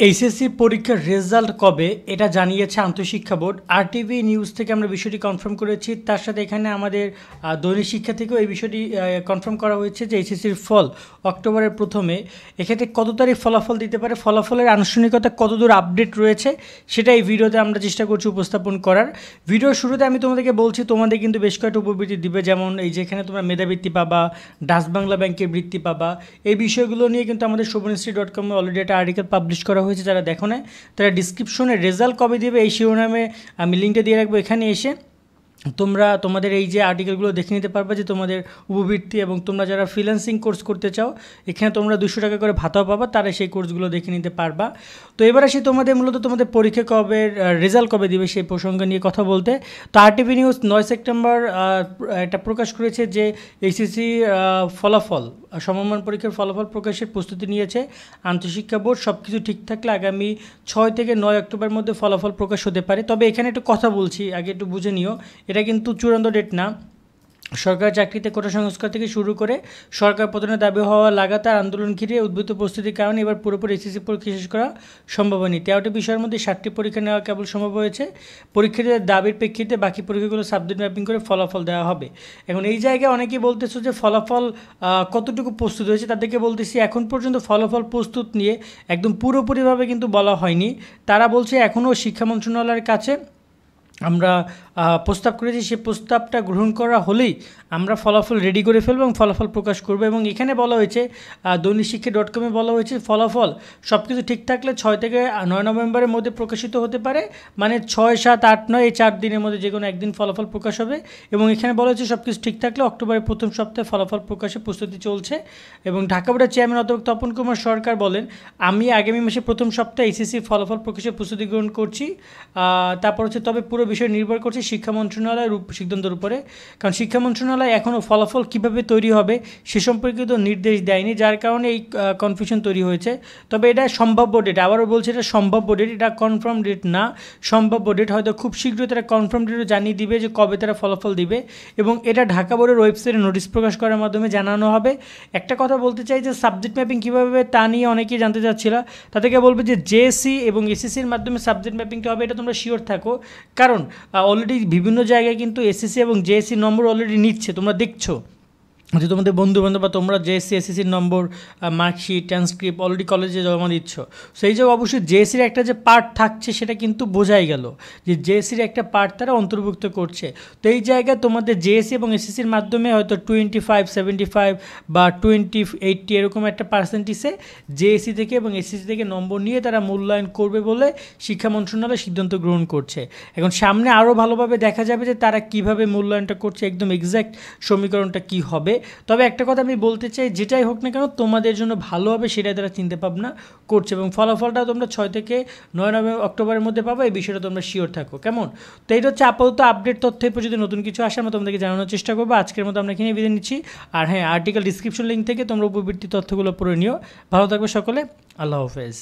HSC পরীক্ষার result কবে এটা জানিয়েছে আন্তঃশিক্ষা বোর্ড। আরটিভি নিউজ থেকে আমরা বিষয়টি কনফার্ম করেছি। তার সাথে এখানে আমাদের দৈনিক শিক্ষা থেকেও এই বিষয়টি কনফার্ম করা হয়েছে যে এইচএসসির ফল অক্টোবরের প্রথমে। এক্ষেত্রে কত তারিখ ফলাফল দিতে পারে, ফলাফলের আনুষ্ঠানিকতা কতদূর আপডেট রয়েছে সেটা এই ভিডিওতে আমরা চেষ্টা করছি উপস্থাপন করার। ভিডিওর শুরুতে আমি তোমাদেরকে বলছি তোমাদের কিন্তু বেশ কয়েকটা উপবৃত্তি দিবে, যেমন এই যেখানে তোমরা মেধাবৃত্তি পাবা, ডাচ বাংলা ব্যাংকের বৃত্তি পাবা। এই বিষয়গুলো নিয়ে কিন্তু আমাদের shobhanhistory.com অলরেডি একটা আর্টিকেল পাবলিশ করা হয়েছে। যারা দেখো না তারা ডিসক্রিপশনে রেজাল্ট কবে দেবে এই শিরোনামে আমি লিঙ্কটা দিয়ে রাখবো। এখানে এসে তোমরা তোমাদের এই যে আর্টিকেলগুলো দেখে নিতে পারবে যে তোমাদের উপবৃত্তি, এবং তোমরা যারা ফ্রিল্যান্সিং কোর্স করতে চাও এখানে তোমরা 200 টাকা করে ভাতাও পাবা, তারা সেই কোর্সগুলো দেখে নিতে পারবা। তো এবার আসি তোমাদের মূলত তোমাদের পরীক্ষা কবে, রেজাল্ট কবে দিবে সেই প্রসঙ্গ নিয়ে কথা বলতে। তো আরটিভি নিউজ 9 সেপ্টেম্বর এটা প্রকাশ করেছে যে এইচএসসি ফলাফল, সমমান পরীক্ষার ফলাফল প্রকাশের প্রস্তুতি নিয়েছে আন্তঃশিক্ষা বোর্ড। সব কিছু ঠিক থাকলে আগামী 6 থেকে 9 অক্টোবরের মধ্যে ফলাফল প্রকাশ হতে পারে। তবে এখানে একটু কথা বলছি, আগে একটু বুঝে নিও, এটা কিন্তু চূড়ান্ত ডেট না। সরকারি চাকরিতে কোটা সংস্কার থেকে শুরু করে সরকার পতনের দাবি হওয়া লাগাতার আন্দোলন ঘিরে উদ্ভূত পরিস্থিতির কারণে এবার পুরোপুরি এসএসসি পরীক্ষা শেষ করা সম্ভব হয়নি। 13টি বিষয়ের মধ্যে 7টি পরীক্ষা নেওয়া কেবল সম্ভব হয়েছে। পরীক্ষার্থীদের দাবির প্রেক্ষিতে বাকি পরীক্ষাগুলো সাবজেক্ট ম্যাপিং করে ফলাফল দেওয়া হবে। এখন এই জায়গায় অনেকেই বলতেছো যে ফলাফল কতটুকু প্রস্তুত হয়েছে, তাদেরকে বলতেছি এখন পর্যন্ত ফলাফল প্রস্তুত নিয়ে একদম পুরোপুরিভাবে কিন্তু বলা হয়নি। তারা বলছে এখনও শিক্ষা মন্ত্রণালয়ের কাছে আমরা প্রস্তাব করেছি, সেই প্রস্তাবটা গ্রহণ করা হলেই আমরা ফলাফল রেডি করে ফেলব এবং ফলাফল প্রকাশ করব। এবং এখানে বলা হয়েছে দৈনিক শিক্ষা .com বলা হয়েছে ফলাফল সব কিছু ঠিক থাকলে 6 থেকে 9 নভেম্বরের মধ্যে প্রকাশিত হতে পারে, মানে 6, 7, 8, 9 এই 4 দিনের মধ্যে যে কোনো একদিন ফলাফল প্রকাশ হবে। এবং এখানে বলা হয়েছে সব কিছু ঠিক থাকলে অক্টোবরের প্রথম সপ্তাহে ফলাফল প্রকাশের প্রস্তুতি চলছে। এবং ঢাকা বোর্ডের চেয়ারম্যান অধ্যাপক তপন কুমার সরকার বলেন, আমি আগামী মাসে প্রথম সপ্তাহে এইচএসসির ফলাফল প্রকাশের প্রস্তুতি গ্রহণ করছি। তারপর হচ্ছে তবে পুরো বিষয় নির্ভর করছে শিক্ষা মন্ত্রণালয়ের সিদ্ধান্তের উপরে, কারণ শিক্ষা মন্ত্রণালয় এখনও ফলাফল কীভাবে তৈরি হবে সে সম্পর্কিত নির্দেশ দেয়নি, যার কারণে এই কনফিউশন তৈরি হয়েছে। তবে এটা সম্ভাব্য ডেট, আবারও বলছি এটা সম্ভাব্য ডেট, এটা কনফার্ম ডেট না, সম্ভাব্য ডেট। হয়তো খুব শীঘ্রই তারা কনফার্ম ডেটও জানিয়ে দিবে যে কবে তারা ফলাফল দিবে, এবং এটা ঢাকা বোর্ডের ওয়েবসাইটে নোটিশ প্রকাশ করার মাধ্যমে জানানো হবে। একটা কথা বলতে চাই যে সাবজেক্ট ম্যাপিং কীভাবে তা নিয়ে অনেকেই জানতে চাচ্ছিল, তাদেরকে বলবে যে জেএসসি এবং এসএসসির মাধ্যমে সাবজেক্ট ম্যাপিংটা হবে, এটা তোমরা শিওর থাকো। কারণ অলরেডি বিভিন্ন জায়গায় কিন্তু এসএসসি এবং জেএসসি নম্বর অলরেডি নিচ্ছে, তোমরা দেখছো যে তোমাদের বন্ধুবান্ধব বা তোমরা জেএসসি এসএসসির নম্বর, মার্কশিট, ট্রান্সক্রিপ্ট অলরেডি কলেজে জমা দিচ্ছ। সেই জায়গায় অবশ্যই জেএসসির একটা যে পার্ট থাকছে সেটা কিন্তু বোঝাই গেল যে জেএসসির একটা পার্ট তারা অন্তর্ভুক্ত করছে। তো এই জায়গায় তোমাদের জেএসসি এবং এসএসসির মাধ্যমে হয়তো 25, 75 বা 20, 80 এরকম একটা পার্সেন্টেজে জেএসসি থেকে এবং এসএসসি থেকে নম্বর নিয়ে তারা মূল্যায়ন করবে বলে শিক্ষা মন্ত্রণালয় সিদ্ধান্ত গ্রহণ করছে। এখন সামনে আরও ভালোভাবে দেখা যাবে যে তারা কিভাবে মূল্যায়নটা করছে, একদম এক্স্যাক্ট সমীকরণটা কী হবে। তবে একটা কথা আমি বলতে চাই, যেটাই হোক না কেন তোমাদের জন্য ভালো হবে সেটাই তারা চিন্তা ভাবনা করছে, এবং ফলাফলটা তোমরা 6 থেকে 9 অক্টোবরের মধ্যে পাবো, এই বিষয়টা তোমরা শিওর থাকো। কেমন? তো এটা হচ্ছে আপাতত আপডেট তথ্য। এরপর যদি নতুন কিছু আসে আমরা তোমাদেরকে জানানোর চেষ্টা করবো। আজকের মতো আমরা এখানে বিদায় নিচ্ছি। আর হ্যাঁ, আর্টিকেল ডিসক্রিপশন লিঙ্ক থেকে তোমরা উপবৃত্তি তথ্যগুলো পড়ে নিও। ভালো থাকবে সকলে, আল্লাহ হাফেজ।